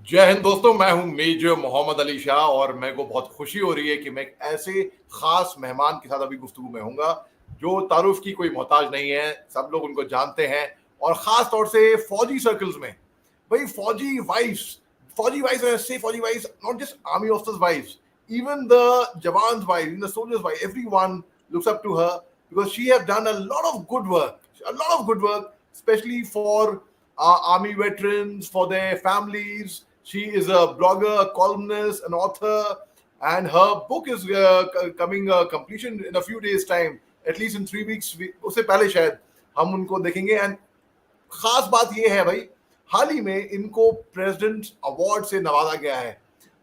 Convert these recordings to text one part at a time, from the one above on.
जय हिंद दोस्तों, मैं हूं मेजर मोहम्मद अली शाह और मेरे को बहुत खुशी हो रही है कि मैं एक ऐसे खास मेहमान के साथ अभी गुफ्तगू में हूँगा जो तारुफ की कोई मोहताज नहीं है। सब लोग उनको जानते हैं और खास तौर से फौजी सर्कल्स में। भाई फौजी वाइफ्स से फौजी wives, not just army officers wives, even the Jawan's wife, even the soldiers' wife, everyone looks up to her because she has done a lot of good work, especially for army veterans, for their families. She is a blogger, a columnist, an author, and her book is coming completion in a few days' time, at least in 3 weeks. उससे पहले शायद हम उनको देखेंगे। And खास बात ये है भाई, हाल ही में इनको प्रेसिडेंट अवार्ड से नवाजा गया है।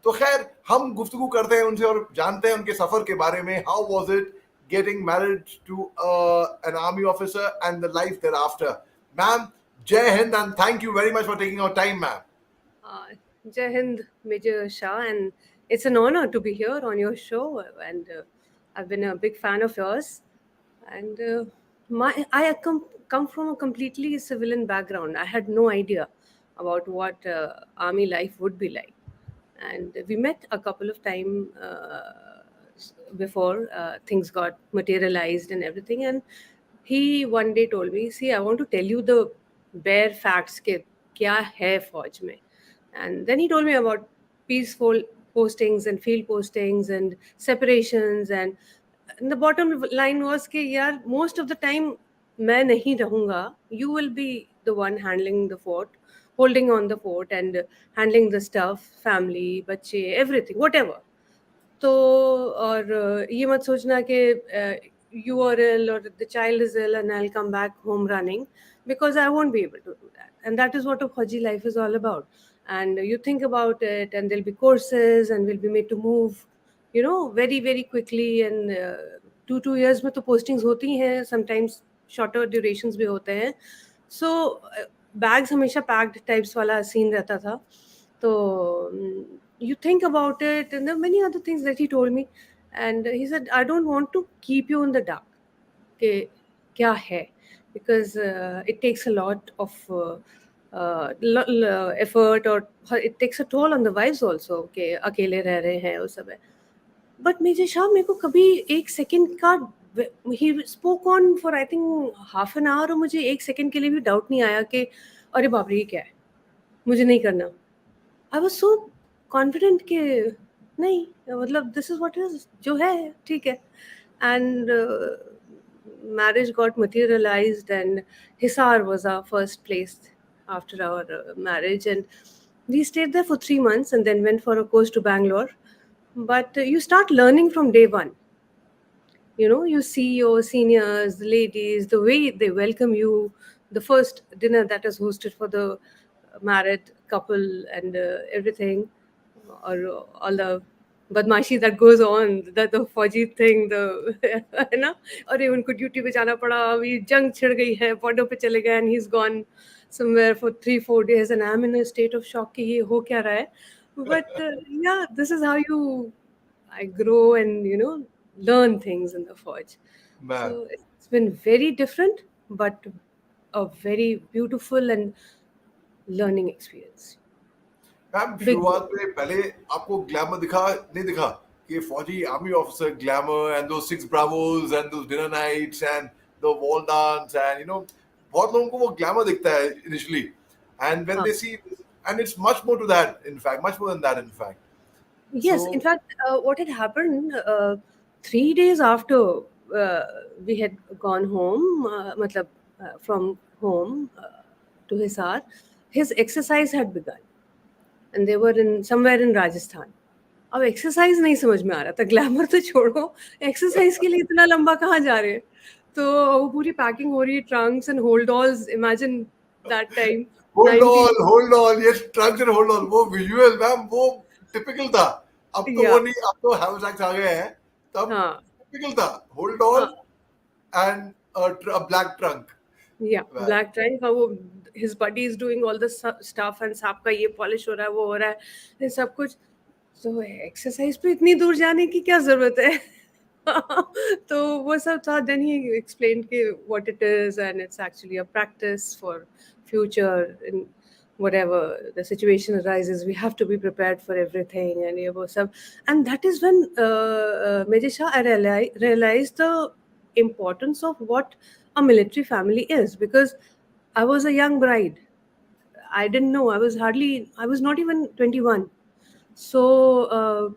तो खैर हम गुफ्तगू करते हैं उनसे और जानते हैं उनके सफर के बारे में। How was it getting married to an army officer and the life there after. Ma'am, Jai Hind and thank you very much for taking our time ma'am. Jai Hind, Major Shah, and it's an honor to be here on your show. And I've been a big fan of yours. And I come from a completely civilian background. I had no idea about what army life would be like. And we met a couple of times before things got materialized and everything. And he one day told me, "See, I want to tell you the bare facts ke kya hai फौज में." And then he told me about peaceful postings and field postings and separations. And the bottom line was कि यार, most of the time मैं नहीं रहूँगा, you will be the one handling the fort, holding on the fort and handling the stuff, family, बच्चे, everything, whatever. तो और ये मत सोचना कि you are ill or the child is ill and I'll come back home running, because I won't be able to do that. And that is what a Fauji life is all about. And you think about it, and there'll be courses and we'll be made to move, very, very quickly. And 2 years में तो postings होती हैं, sometimes shorter durations भी होते हैं. So bags हमेशा packed types वाला scene रहता था. So you think about it, and there are many other things that he told me. And he said, I don't want to keep you in the dark कि क्या है, because it takes a lot of effort, or it takes a toll on the wives also कि अकेले रह रहे हैं वो सब है. But मेजर शाह मेरे को कभी एक सेकंड का, he spoke on for I think half an hour, और मुझे एक सेकंड के लिए भी डाउट नहीं आया कि अरे बाप रे ये क्या है, मुझे नहीं करना. I was so confident कि नहीं, मतलब this is what is, जो है ठीक है. And marriage got materialized, and Hisar was our first place after our marriage, and we stayed there for 3 months and then went for a course to Bangalore. But you start learning from day one. You see your seniors, the ladies, the way they welcome you, the first dinner that is hosted for the married couple, and everything, or all the badmashi that goes on, the fauji thing, the है ना, अरे उनको duty पे जाना पड़ा, अभी जंग छिड़ गई है, बॉर्डर पे चले गए, and he's gone somewhere for 3-4 days, and I'm in a state of shock कि ये हो क्या रहा है. But yeah, this is how I grow and learn things in the forge. Ma'am, So it's been very different, but a very beautiful and learning experience. Ma'am Big. शुरुआत में पहले आपको ग्लैमर दिखा नहीं दिखा कि फौजी आर्मी ऑफिसर ग्लैमर एंड दो सिक्स ब्रावोस एंड दो dinner nights and the ball dance and बहुत लोगों को वो ग्लैमर दिखता है इनिशियली, एंड व्हेन हाँ. They see, and it's much more to that, in fact much more than that in fact. Yes, in fact, what had happened 3 days after we had gone home, matlab, from home to Hisar, his exercise had begun, and they were in somewhere in Rajasthan. अब exercise नहीं समझ में आ रहा था, glamour तो छोड़ो, exercise के लिए इतना लंबा कहाँ जा रहे हैं. तो वो पूरी पैकिंग हो रही है, trunks and holdalls, imagine that time. Hold on, ये ट्रंक्स एंड होल्ड ऑन, वो विजुअल मैम वो टिपिकल था. अब तो वो नहीं, अब तो हैवलैक्स आ गए हैं, तब हाँ, टिपिकल था hold on and a black trunk. Yeah, black trunk. हाँ, वो his buddy is doing all the stuff, and सांप का ये पॉलिश हो रहा है, वो हो रहा है, ये सब कुछ. तो एक्सरसाइज पे इतनी दूर जाने की क्या जरूरत है. तो वो सब था. Then he explained कि what it is, and it's actually a practice for future. And whatever the situation arises, we have to be prepared for everything, and and that is when Major Shah, I realized the importance of what a military family is, because I was a young bride. I didn't know. I was not even 21. So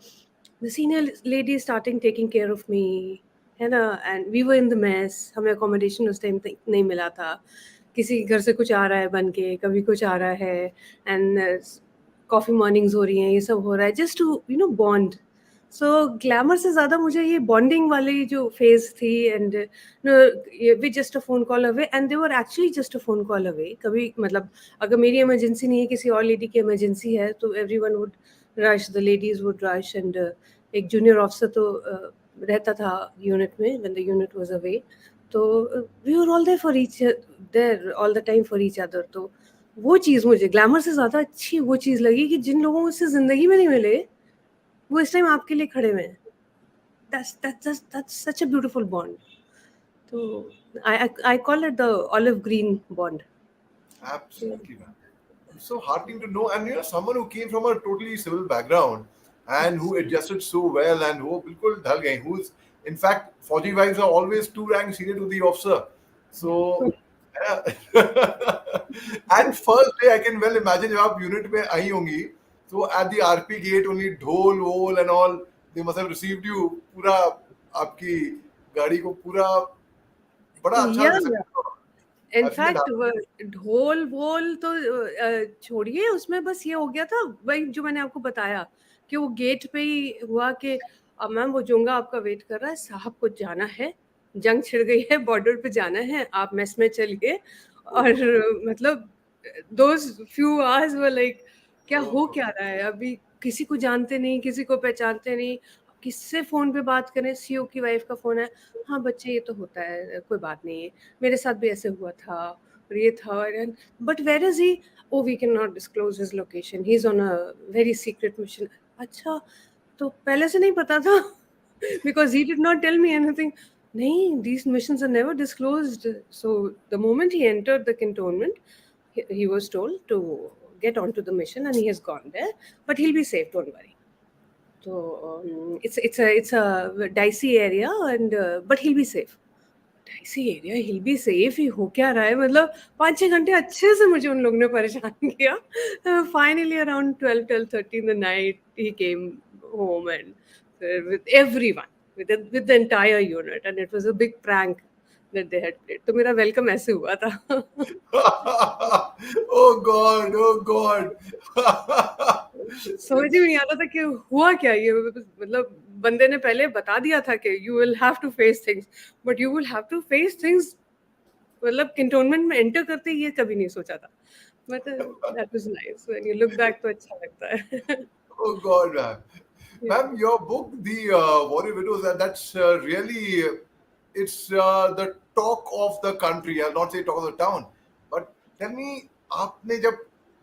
the senior lady starting taking care of me, है ना, and we were in the mess. हमें accommodation उस time तक नहीं मिला था. किसी घर से कुछ आ रहा है बन के, कभी कुछ आ रहा है, and कॉफ़ी मॉर्निंग्स हो रही हैं, ये सब हो रहा है, just to bond. So glamour से ज़्यादा मुझे ये बॉन्डिंग वाली जो फेज़ थी, and we just a phone call away, and they were actually just a phone call away. कभी मतलब अगर मेरी इमरजेंसी नहीं है, किसी और लेडी की इमरजेंसी है, तो everyone would rush, the ladies would rush, and एक जूनियर ऑफिसर तो रहता था यूनिट में when the unit was away. तो we were all there all the time for each other. तो वो चीज़ मुझे ग्लैमर से ज़्यादा अच्छी वो चीज़ लगी कि जिन लोगों से ज़िंदगी में नहीं मिले, वो इस टाइम आपके लिए खड़े हुए हैं. That's such a beautiful bond. So I call it the olive green bond. Absolutely, man. So heartening to know. And someone who came from a totally civil background and who adjusted so well and who bilkul dhal gayi, who's in fact fauji wives are always two ranks senior to the officer. So yeah. And first day I can well imagine जब आप unit में आई होंगी, so at the RP gate only ढोल वोल and all, they must have received you पूरा आपकी गाड़ी को पूरा बड़ा अच्छा Yeah, reception. इनफैक्ट ढोल वोल तो छोड़िए, उसमें बस ये हो गया था वही जो मैंने आपको बताया कि वो गेट पे ही हुआ कि अब मैम वो जोंगा आपका वेट कर रहा है, साहब को जाना है, जंग छिड़ गई है, बॉर्डर पे जाना है, आप मेस में चलिए. और मतलब those few hours were like क्या हो क्या रहा है अभी, किसी को जानते नहीं, किसी को पहचानते नहीं, किससे फ़ोन पे बात करें, सीईओ की वाइफ का फ़ोन है, हाँ बच्चे ये तो होता है, कोई बात नहीं है, मेरे साथ भी ऐसे हुआ था, और ये था, and but where is he, oh we can not disclose his location, he is on a very secret mission. अच्छा, तो पहले से नहीं पता था because he did not tell me anything. नहीं, these missions are never disclosed. So the moment he entered the cantonment, he was told to get onto the mission, and he has gone there, but he'll be safe, don't worry. So it's a dicey area, and but he'll be safe. Dicey area, he'll be safe, ही हो क्या रहा है, मतलब 5-6 घंटे अच्छे से मुझे उन लोगों ने परेशान किया. Finally around 12-12:30 in the night he came home, and with everyone, with the entire unit, and it was a big prank that they had played. तो मेरा वेलकम ऐसे हुआ था. Oh God, oh God. समझ ही नहीं आता था कि हुआ क्या ये, मतलब बंदे ने पहले बता दिया था कि you will have to face things, but you will have to face things, मतलब कैंटोनमेंट में एंटर करते ही ये कभी नहीं सोचा था. But that was nice, when you look back तो अच्छा लगता है. Oh God, man. Ma'am, your book, The Warrior Widows, that's really, it's the talk of the country. I'll not say talk of the town. But tell me, aapne jab,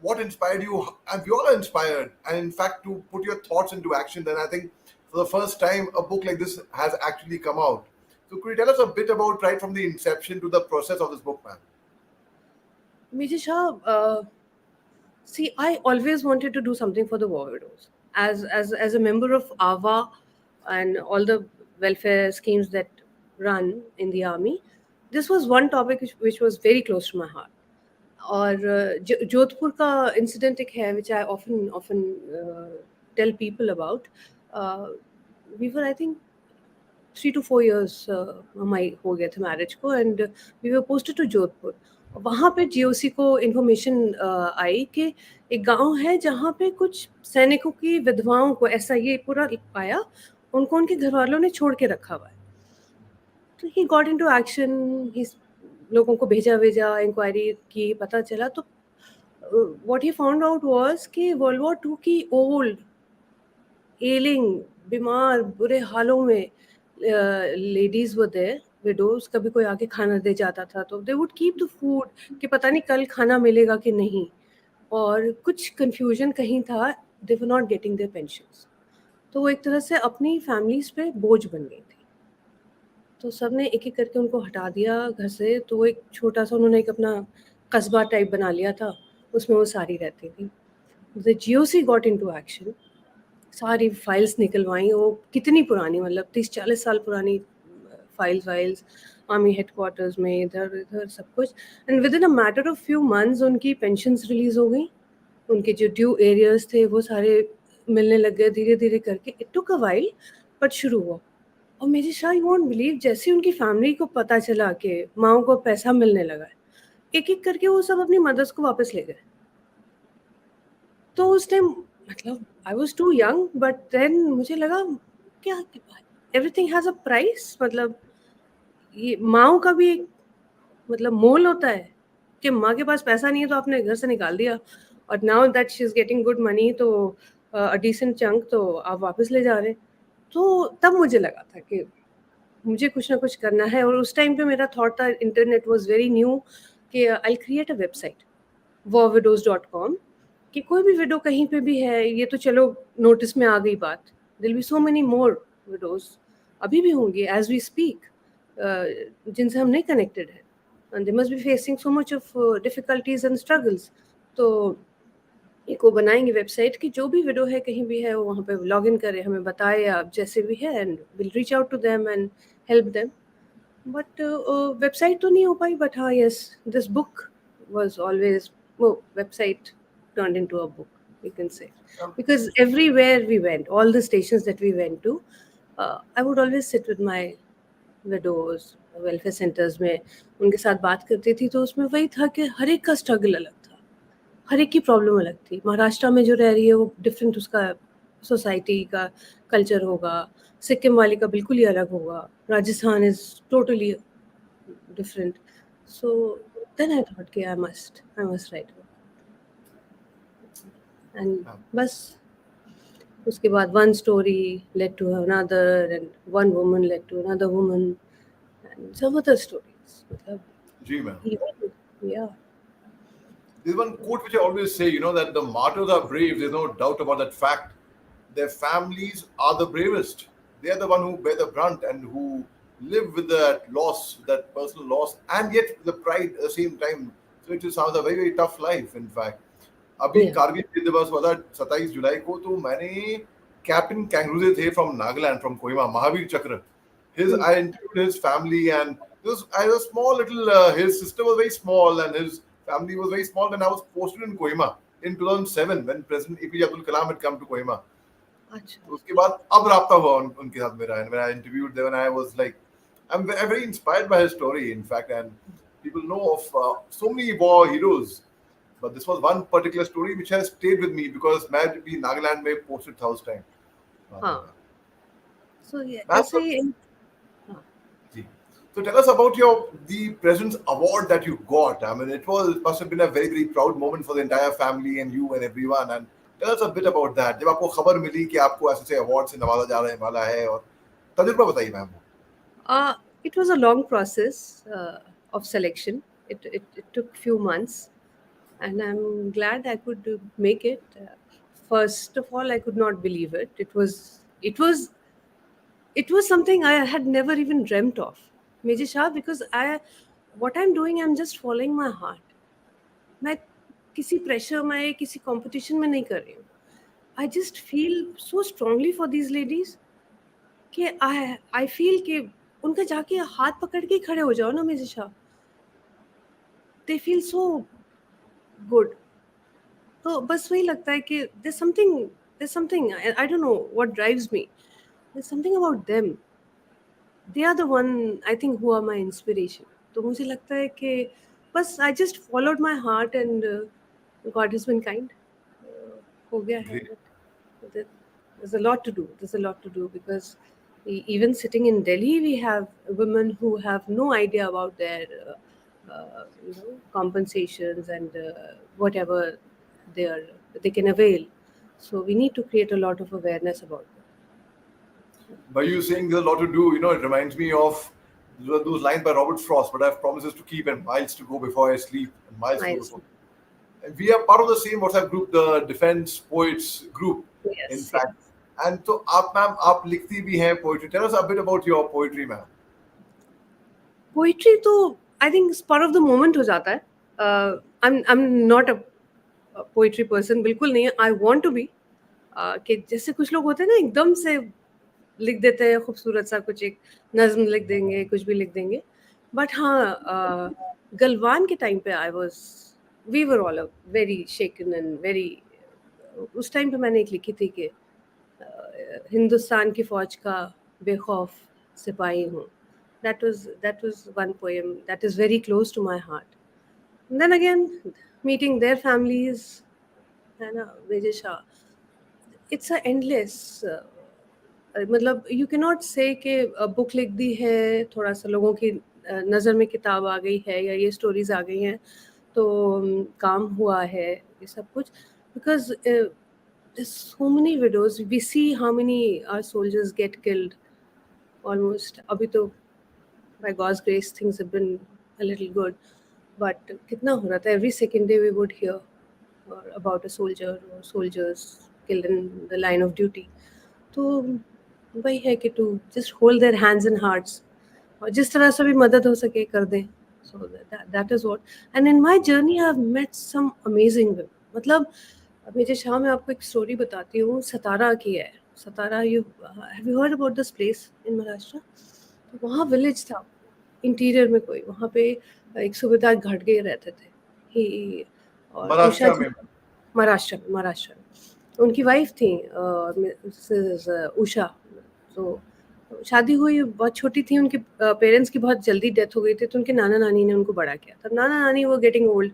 what inspired you? And we all are inspired. And in fact, to put your thoughts into action, then I think for the first time, a book like this has actually come out. So could you tell us a bit about right from the inception to the process of this book, ma'am? Major Shah, see, I always wanted to do something for the war widows. As a member of AVA and all the welfare schemes that run in the army, this was one topic which was very close to my heart. और जोधपुर का incident एक है which I often tell people about. We were I think 3 to 4 years हमारी हो गए थे marriage को, and we were posted to Jodhpur. वहाँ पे जीओसी को इन्फॉर्मेशन आई कि एक गांव है जहाँ पे कुछ सैनिकों की विधवाओं को, ऐसा ये पूरा पाया, उनको उनके घर वालों ने छोड़ के रखा हुआ है. तो ही गॉट इनटू एक्शन, ही लोगों को भेजा इंक्वायरी की, पता चला तो what he found out was कि वर्ल्ड वॉर 2 की ओल्ड एलिंग, बीमार, बुरे हालों में लेडीज वर देयर, विडोज, कभी कोई आके खाना दे जाता था तो they would keep the food कि पता नहीं कल खाना मिलेगा कि नहीं, और कुछ कंफ्यूजन कहीं था, they were not getting their pensions. तो वो एक तरह से अपनी फैमिलीज पे बोझ बन गई थी. तो सब ने एक-एक करके उनको हटा दिया घर से, तो वो एक छोटा-सा उन्होंने एक अपना कस्बा टाइप बना लिया था. उसमें वो सारी रहती थी. The GOC got into action. सारी फाइल्स निकलवाई, वो कितनी पुरानी, मतलब 30-40 साल पुरानी फाइल्स आर्मी हेडक्वार्टर्स में, इधर इधर सब कुछ. And with in a matter of few months उनकी पेंशन्स रिलीज हो गई, उनके जो ड्यू एरियर्स थे वो सारे मिलने लग गए धीरे धीरे करके. It took a while but शुरू हुआ. और major Shah, you won't believe, जैसे उनकी फैमिली को पता चला कि माओ को पैसा मिलने लगा है, एक एक करके वो सब अपनी मदर्स को वापस ले गए. तो उस टाइम मतलब I was too young, but then मुझे लगा क्या एवरीथिंग हैज़ अ प्राइस. मतलब ये माओ का भी एक मतलब मोल होता है कि माँ के पास पैसा नहीं है तो आपने घर से निकाल दिया, और now that she is getting good money, तो अ डिसेंट चंक, तो आप वापस ले जा रहे हैं. तो तब मुझे लगा था कि मुझे कुछ ना कुछ करना है. और उस टाइम पे मेरा थॉट था, इंटरनेट वाज वेरी न्यू, कि I create a website warwidows.com, कि कोई भी विडो कहीं पे भी है, ये तो चलो नोटिस में आ गई बात, there'll be so many more widows अभी भी होंगी एज वी स्पीक, जिनसे हम नहीं कनेक्टेड हैं, and they must be facing so much of difficulties and struggles. तो एक वो बनाएंगे वेबसाइट कि जो भी विडो है कहीं भी है वो वहाँ पे लॉग इन करे, हमें बताए आप जैसे भी है, and will reach out to them and help them. But website तो नहीं हो पाई. बट हाँ, yes, this book was always, well, website turned into a book, you can say, because everywhere we went, all the stations that we went to, I would always sit with my widows, welfare centers में उनके साथ बात करती थी. तो उसमें वही था कि हर एक का स्ट्रगल अलग था, हर एक की प्रॉब्लम अलग थी. महाराष्ट्र में जो रह रही है वो डिफरेंट उसका सोसाइटी का कल्चर होगा, सिक्किम वाली का बिल्कुल ही अलग होगा, Rajasthan is totally different. So then I thought कि I must write a book. And बस उसके बाद one story led to another, and one woman led to another woman, and some other stories. मतलब जी ma'am. even, yeah. There's one quote which I always say, that the martyrs are brave. There's no doubt about that fact. Their families are the bravest. They are the one who bear the brunt and who live with that loss, that personal loss, and yet the pride at the same time. So it sounds a very, very tough life, in fact. अभी Yeah. Kargil विजय दिवस हुआ था 27 जुलाई को, तो मैंने captain कैंगरूजे थे from Nagaland, from Kohima, Mahavir चक्र. I interviewed his family, and I was small little. His sister was very small, and his family was very small when I was posted in Kohima in 2007 when President APJ Abdul Kalam had come to Kohima. अच्छा. तो उसके बाद अब राब्ता हुआ उनके साथ मेरा, and when I interviewed them, and I was like, I'm very inspired by his story, in fact, and people know of so many war heroes, but this was one particular story which has stayed with me because मैं भी नागालैंड में posted था उस time. हाँ. So yeah, Ma'am, ऐसे ही. हाँ. जी. So tell us about the President's Award that you got. I mean, it must have been a very, very proud moment for the entire family and you and everyone. And tell us a bit about that. जब आपको खबर मिली कि आपको ऐसे award से नवाजा जा रहे वाला है, और तजुर्बा बताइए ma'am. It was a long process of selection. It took few months, and I'm glad I could make it. First of all, I could not believe it. It was something I had never even dreamt of, Major Shah, because what I'm doing, I'm just following my heart. मैं किसी pressure में, किसी competition में नहीं कर रही हूँ. I just feel so strongly for these ladies कि I feel कि उनका जाके हाथ पकड़ के ही खड़े हो जाओ ना मेरे Shah. They feel so good. तो बस वही लगता है कि there's something, I don't know what drives me. There's something about them. They are the one, I think, who are my inspiration. तो मुझे लगता है कि बस I just followed my heart, and God has been kind. हो गया है. Great. But there's a lot to do. There's a lot to do because even sitting in Delhi, we have women who have no idea about their compensations and whatever they can avail. So we need to create a lot of awareness about that. By you saying there's a lot to do, it reminds me of those lines by Robert Frost. But I have promises to keep and miles to go before I sleep, and miles to go Nice. before. And we are part of the same WhatsApp group, the Defense Poets group, in Yes, fact. yes. And so, ma'am आप लिखती भी हैं poetry. Tell us a bit about your poetry, ma'am. Poetry तो I think spur of the moment हो जाता है. I'm not a poetry person बिल्कुल नहीं है. आई वांट टू बी, कि जैसे कुछ लोग होते हैं ना एकदम से लिख देते हैं खूबसूरत सा, कुछ एक नज्म लिख देंगे, कुछ भी लिख देंगे. बट हाँ, गलवान के टाइम पे I was, we were all very shaken and very. उस टाइम पे मैंने एक लिखी थी कि हिंदुस्तान की फौज का बेखौफ सिपाही हूँ. that was one poem that is very close to my heart. And then again, meeting their families, है ना, major Shah, it's a endless, मतलब you cannot say कि बुक लिख दी है, थोड़ा सा लोगों की नज़र में किताब आ गई है या ये स्टोरीज आ गई हैं तो काम हुआ है, ये सब कुछ. Because there's so many videos, we see how many our soldiers get killed almost. अभी तो by God's grace things have been a little good, but कितना हो रहा था, every second day we would hear about a soldier or soldiers killed in the line of duty. तो वही है कि to just hold their hands and hearts, और जिस तरह से भी मदद हो सके कर दें. So that is what. And in my journey I have met some amazing women. मतलब मेजर शाह, मैं आपको एक स्टोरी बताती हूँ, सतारा की है. सतारा, you have you heard about this place in Maharashtra? तो वहाँ विलेज था इंटीरियर में कोई, वहाँ पे एक सूबेदार घाट गए रहते थे ही, और उषा महाराष्ट्र जी, में. महाराष्ट्र में उनकी वाइफ थी मिसेस उषा. तो शादी हुई, बहुत छोटी थी, उनके पेरेंट्स की बहुत जल्दी डेथ हो गई थी, तो उनके नाना नानी ने उनको बड़ा किया था. नाना नानी वो गेटिंग ओल्ड,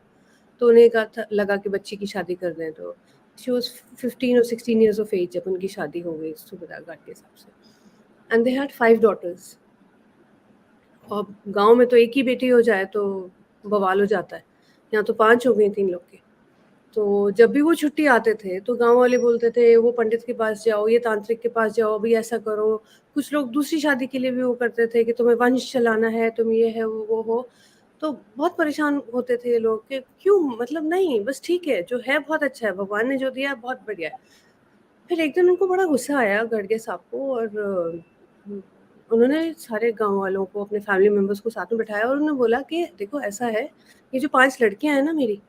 तो उन्हें कहा था, लगा कि बच्ची की शादी कर दें. तो शी वॉज 15 और 16 ईयर्स ऑफ एज जब उनकी शादी हो गई सूबेदार घाट के हिसाब से. And they had 5 daughters. और गांव में तो एक ही बेटी हो जाए तो बवाल हो जाता है, यहाँ तो 5 हो गई थी इन लोग के. तो जब भी वो छुट्टी आते थे तो गांव वाले बोलते थे वो पंडित के पास जाओ, ये तांत्रिक के पास जाओ, अभी ऐसा करो. कुछ लोग दूसरी शादी के लिए भी वो करते थे कि तुम्हें वंश चलाना है, तुम ये है वो हो. तो बहुत परेशान होते थे ये लोग कि क्यों, मतलब नहीं, बस ठीक है, जो है बहुत अच्छा है, भगवान ने जो दिया है बहुत बढ़िया है. फिर एक दिन उनको बड़ा गुस्सा आया गढ़गे साहब को, और उन्होंने सारे गांव वालों को, अपने फैमिली मेम्बर्स को साथ में बिठाया, और उन्होंने बोला कि देखो ऐसा है, ये जो 5 लड़कियां हैं ना मेरी,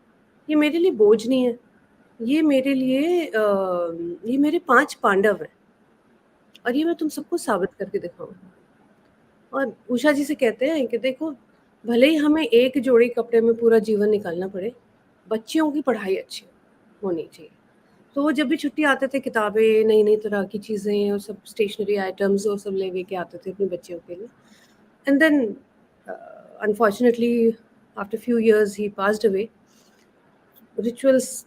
ये मेरे लिए बोझ नहीं है, ये मेरे लिए ये मेरे 5 पांडव हैं, और ये मैं तुम सबको साबित करके दिखाऊंगा. और उषा जी से कहते हैं कि देखो, भले ही हमें एक जोड़ी कपड़े में पूरा जीवन निकालना पड़े, बच्चियों की पढ़ाई अच्छी होनी चाहिए. तो वो जब भी छुट्टी आते थे, किताबें, नई नई तरह की चीज़ें और सब स्टेशनरी आइटम्स और सब ले के आते थे अपनी बच्चियों के लिए. And then unfortunately after few years he passed away. Rituals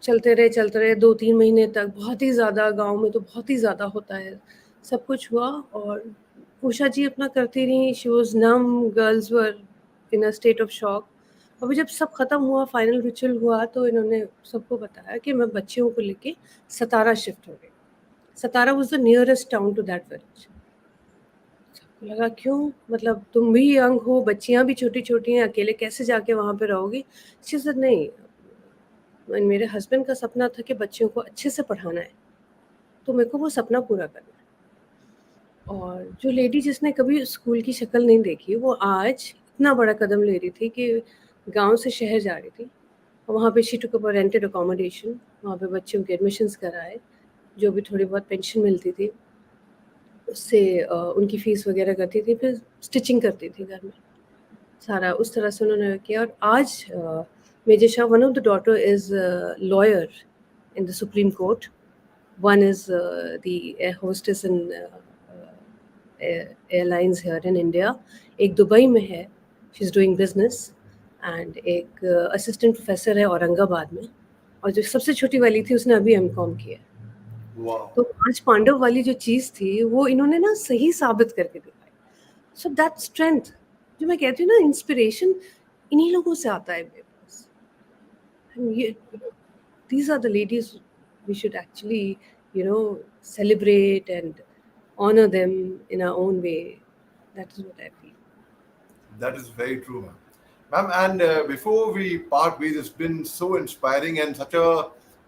चलते रहे 2-3 महीने तक, बहुत ही ज़्यादा, गांव में तो बहुत ही ज़्यादा होता है. सब कुछ हुआ और उषा जी अपना करती रही. She was numb, girls were in a state of shock. अभी जब सब ख़त्म हुआ, फाइनल रिचुअल हुआ, तो इन्होंने सबको बताया कि मैं बच्चियों को लेके सतारा शिफ्ट हो गई. Satara was the nearest town to that village. सबको लगा क्यों, मतलब तुम भी यंग हो, बच्चियाँ भी छोटी छोटी हैं, अकेले कैसे जाके वहाँ पे रहोगी. शी सेड नहीं, मेरे हस्बैंड का सपना था कि बच्चियों को अच्छे से पढ़ाना है, तो मेरे को वो सपना पूरा करना है. और जो लेडी जिसने कभी स्कूल की शक्ल नहीं देखी, वो आज इतना बड़ा कदम ले रही थी कि गांव से शहर जा रही थी, और वहाँ पे she took up rented accommodation, वहाँ पे बच्चों के एडमिशन्स कराए, जो भी थोड़ी बहुत पेंशन मिलती थी उससे उनकी फ़ीस वगैरह करती थी, फिर स्टिचिंग करती थी घर में. सारा उस तरह से उन्होंने किया. और आज major Shah, one of the daughter is lawyer in the Supreme Court, one is the air hostess in airlines here in India, एक दुबई में है, she is doing business, and एक असिस्टेंट प्रोफेसर है औरंगाबाद में, और जो सबसे छोटी वाली थी उसने अभी एमकॉम किया है. तो 5 पांडव वाली जो चीज़ थी वो इन्होंने ना सही साबित करके दिखाई. सो दैट स्ट्रेंथ, जो मैं कहती हूँ ना, इंस्पिरेशन इन्हीं लोगों से आता है मेरे पास. ये, these are the ladies we should actually, celebrate and honor them in our own way. That is what I feel. That is very true, ma'am. Ma'am, and before we part ways, it's been so inspiring and such a,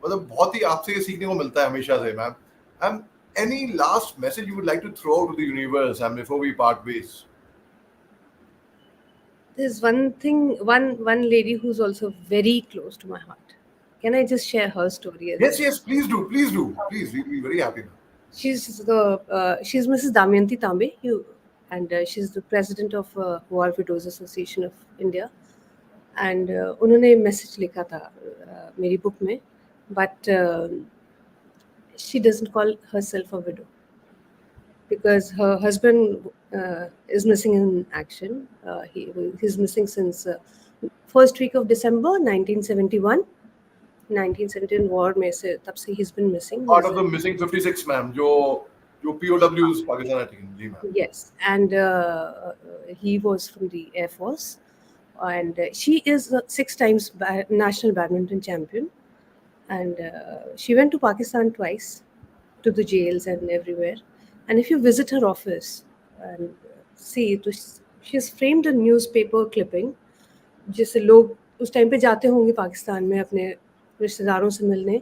मतलब बहुत ही आपसे ये सीखने को मिलता है हमेशा से, ma'am. Ma'am, any last message you would like to throw out to the universe, and before we part ways? There's one thing, one lady who's also very close to my heart. can I just share her story as Yes, well? yes, please do, please do, please. We'll be very happy. She's Mrs. Damayanti Tambe, and she's the president of War Widows Association of India. And उन्होंने message लिखा था मेरी book में, but she doesn't call herself a widow because her husband is missing in action. He's missing since first week of December 1971. 1917 war में से तब से he's been missing. Part of the missing 56, ma'am, जो POWs Pakistan है, जी ma'am. Yes, and he was from the Air Force, and she is a 6 times national badminton champion, and she went to Pakistan twice, to the jails and everywhere. And if you visit her office and see, तो she's framed a newspaper clipping जिससे लोग उस time पे जाते होंगे पाकिस्तान में अपने रिश्तेदारों से मिलने,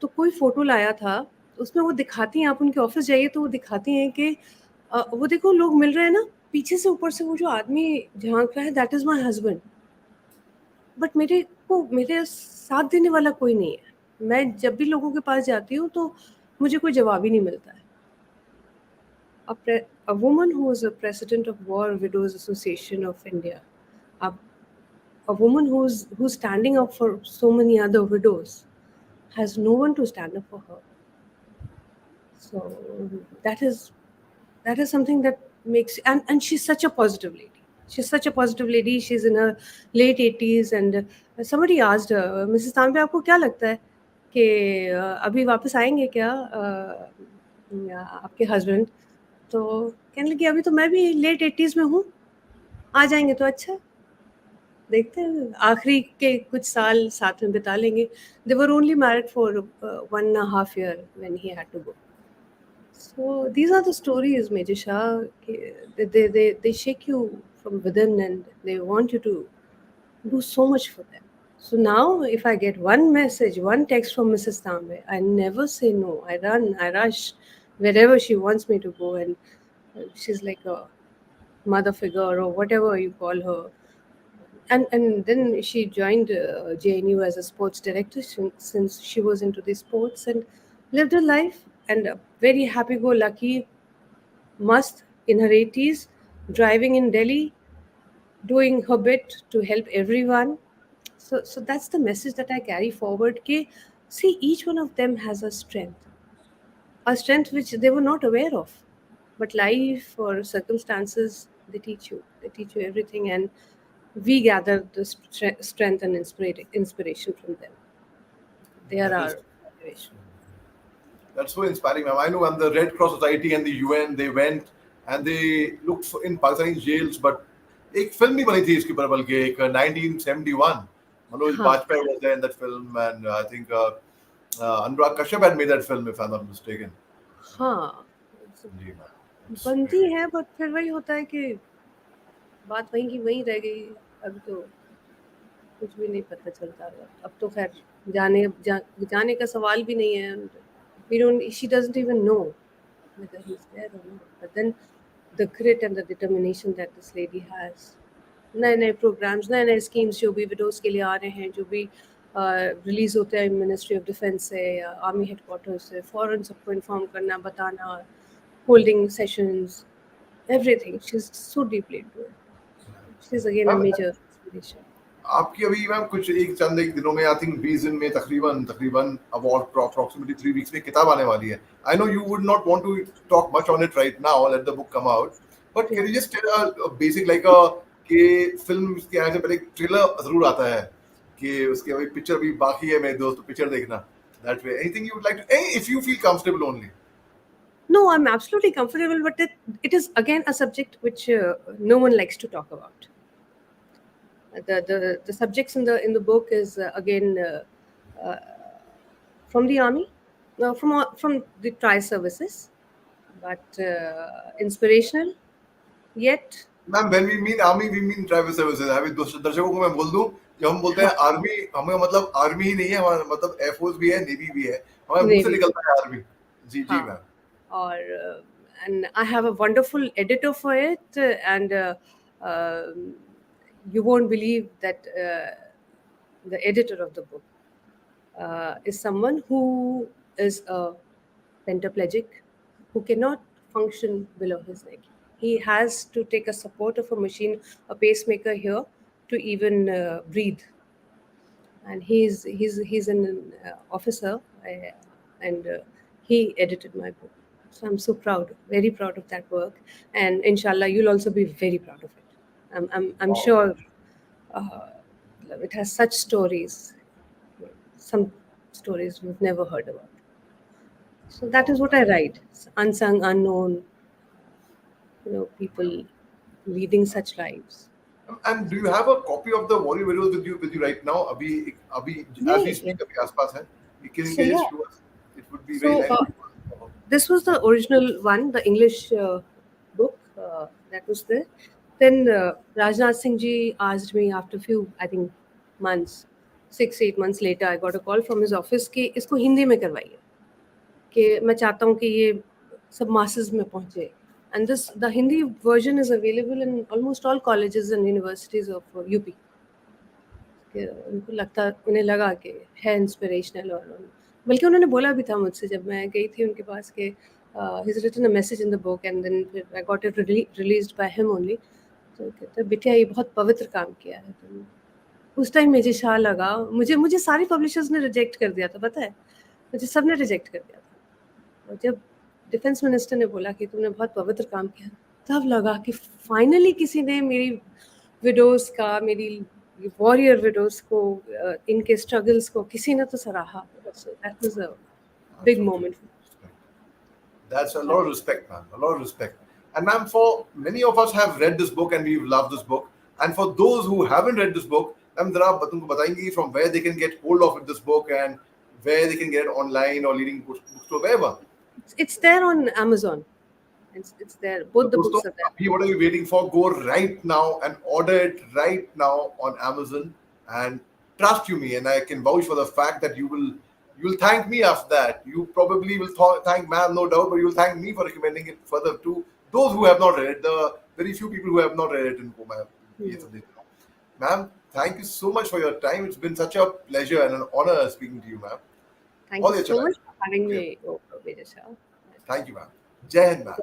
तो कोई फ़ोटो लाया था, उसमें वो दिखाती हैं, आप उनके ऑफ़िस जाइए तो वो दिखाती हैं कि वो देखो लोग मिल रहे हैं ना, पीछे से ऊपर से वो जो आदमी झाँक रहा है, that is my husband. But मेरे साथ देने वाला कोई नहीं है। मैं जब भी लोगों के पास जाती हूँ तो मुझे कोई जवाब ही नहीं मिलता है। A woman who is a president of War Widows Association of India, a woman who's standing up for so many other widows, has no one to stand up for her. So that is something that makes, and she's such a positive lady. She's such a positive lady. She's in her late 80s, and somebody asked her, Mrs. Tambe, आपको क्या लगता है कि अभी वापस आएंगे क्या आपके हस्बैंड? तो कहने लगी अभी तो मैं भी लेट 80s में हूँ, आ जाएंगे तो अच्छा, देखते हैं आखिरी के कुछ साल साथ में बिता लेंगे. They were only married for 1.5 years when he had to go. So these are the stories, Major Shah. They shake you from within and they want you to do so much for them. So now, if I get one message, one text from Mrs. Tambe, I never say no. I run, I rush wherever she wants me to go, and she's like a mother figure or whatever you call her. And then she joined JNU as a sports director since she was into the sports and lived her life, and very happy-go-lucky, must in her 80s, driving in Delhi, doing her bit to help everyone. So that's the message that I carry forward. Ke, see, each one of them has a strength which they were not aware of. But life or circumstances, they teach you. They teach you everything, and we gather the strength and inspiration from them. They are That our is, motivation. that's so inspiring, ma'am. I know, and the Red Cross Society and the UN, they went and they looked in Pakistani jails, but एक film भी बनी थी इसके ऊपर, बल्कि एक 1971. Manoj हाँ Bajpayee was there in that film, and I think Anurag Kashyap had made that film, if I'm not mistaken. हाँ जी ma'am. It's बनती great. है, बट फिर वही होता है कि बात वहीं की वहीं रह गई. अभी तो कुछ भी नहीं पता चलता. अब तो खैर जाने का सवाल भी नहीं है. She doesn't even know whether he's there or not. But then the grit and the determination that this lady has. नए नए प्रोग्राम्स, नए नए स्कीम्स जो भी विडोज के लिए आ रहे हैं, जो भी रिलीज होते हैं मिनिस्ट्री ऑफ डिफेंस से या आर्मी हेडक्वार्टर से, फौरन सबको इन्फॉर्म करना, बताना, holding sessions, everything. She's so deeply into it. She's again a Ma'am, major inspiration. आपकी अभी मैम कुछ एक दिनों में, आई थिंक 20 दिन में तकरीबन अबाउट अप्रॉक्सिमेटली 3 वीक्स में किताब आने वाली है. I know you would not want to talk much on it right now, let the book come out, but can you just tell a basic like कि film के आने से पहले एक ट्रेलर जरूर आता है कि उसकी अभी पिक्चर भी बाकी है मेरे दोस्त, पिक्चर देखना. That way anything you would like to, if you feel comfortable only. No, I'm absolutely comfortable, but it is again a subject which no one likes to talk about. The subjects in the book is again from the army, from the tri services, but inspirational yet. Ma'am when we mean army we mean tribal services. अभी दर्शकों को मैं बोल दूं, जब हम बोलते हैं आर्मी, हमें मतलब आर्मी ही नहीं है, हमारा मतलब एयरफोर्स भी है, नेवी भी है, हमारे मुंह से Navy. निकलता है आर्मी. जी जी हाँ. Ma'am. Or and I have a wonderful editor for it, and you won't believe that the editor of the book is someone who is a pentaplegic, who cannot function below his neck. He has to take a support of a machine, a pacemaker here, to even breathe. And he's an officer, and he edited my book. So I'm so proud, very proud of that work. And inshallah, you'll also be very proud of it. I'm Wow. sure uh, it has such stories, some stories we've never heard about. So that is what I write. It's unsung, unknown, people leading such lives. And do you have a copy of the warrior videos with you right now? Abhi, Yeah, as we yeah. speak, abhi आसपास है. So Can you yeah. just show us? It would be very So nice. this was the original one, the English book that was there. Then Rajnath Singh ji asked me after few, I think, months, 6-8 months later, I got a call from his office कि इसको हिंदी में करवाइए, कि मैं चाहता हूँ कि ये सब masses में पहुँचे. And the Hindi version is available in almost all colleges and universities of UP. कि उन्हें लगा कि है इंस्पिरेशनल, और बल्कि उन्होंने बोला भी था मुझसे जब मैं गई थी उनके पास कि he's written a message in the book and then I got it released by him only. तो कहते बिटिया ये बहुत पवित्र काम किया है तुमने. उस टाइम मुझे शाह लगा, मुझे सारे पब्लिशर्स ने रिजेक्ट कर दिया था, पता है, मुझे सब ने रिजेक्ट कर दिया था. और जब डिफेंस मिनिस्टर ने बोला कि तुमने बहुत पवित्र काम किया, तब लगा कि फाइनली किसी ने मेरी विडोज का, मेरी वॉरियर विडोज को, इनके स्ट्रगल्स को किसी ने तो सराहा. So that was a big moment. That's a lot of respect, ma'am. A lot of respect. And ma'am, for many of us have read this book and we've loved this book. And for those who haven't read this book, ma'am, जरा तुमको बताएंगी from where they can get hold of this book and where they can get it online or leading bookstore, wherever. It's there on Amazon. It's there. Both the books दोस्तों, are there. अभी what are you waiting for? Go right now and order it right now on Amazon. And trust you me, and I can vouch for the fact that you'll thank me after that. You probably will thank ma'am, no doubt, but you'll thank me for recommending it further to those who have not read it. The very few people who have not read it in Koma. Ma'am, thank you so much for your time. It's been such a pleasure and an honor speaking to you, ma'am. Thank you so much for having me, Major Shah. Thank you, ma'am. Jai Hind, ma'am.